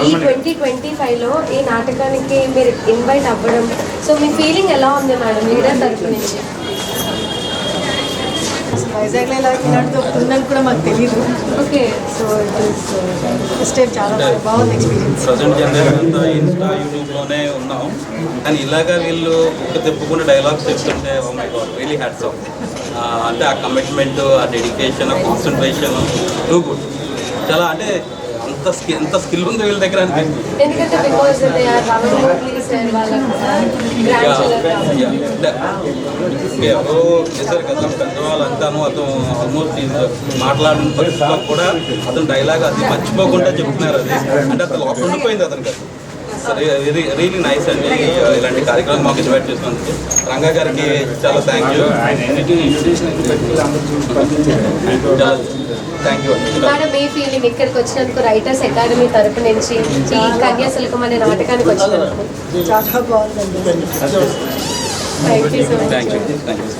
ఈ 2025లో ఈ నాటకానికి మీరు ఇన్వైట్ అవ్వడం, సో మీ ఫీలింగ్ ఎలా ఉంది మేడం లీడర్ తరఫు నుంచి? వైజాగ్లో ఇలాంటిది ఒకటి ఉందని కూడా మాకు తెలియదు. ఓకే, సో ఫస్ట్ టైం చాలా బాగుంది ఎక్స్పీరియన్స్. ప్రజెంట్ జనరేషన్ అంతా ఇన్స్టా యూట్యూబ్లోనే ఉన్నాం, కానీ ఇలాగా వీళ్ళు బుక్ తిప్పకుండా డైలాగ్స్ చెప్తుంటే oh my god really hats off. అంటే ఆ కమిట్మెంట్, ఆ డెడికేషన్, ఆ కాన్సన్ట్రేషన్ టూ గుడ్. చాలా అంటే ఎంత స్కిల్ ఉంది వీళ్ళ దగ్గర అనిపిస్తుంది. ఎందుకంటే బికాజ్ దే ఆర్ రవణి సార్ వాళ్ళ గ్రాండ్ చిల్డ్రన్ ఎవరో చేశారు కదా పెద్దవాళ్ళంతాను. అతను ఆల్మోస్ట్ మాట్లాడిన పరిస్థితుల్లో కూడా అతను డైలాగ్ అది మర్చిపోకుండా చెప్తున్నారు. అది అంటే అతను లోపల ఉండిపోయింది అతనికి. సరే, రియలీ నైస్ అండి. ఇలాంటి కార్యక్రమం మాకు ఇన్వైట్ చేసినందుకు రంగా గారికి చాలా థ్యాంక్ యూ. థ్యాంక్ యూ అండి. మేడం మీ ఫీలింగ్ ఇక్కడికి వచ్చినందుకు రైటర్స్ అకాడమీ తరపు నుంచి ఈ కన్యాశుల్కం అనే నాటకానికి వచ్చినందుకు? చాలా బాగుందండి. Thank you so much. Thank you.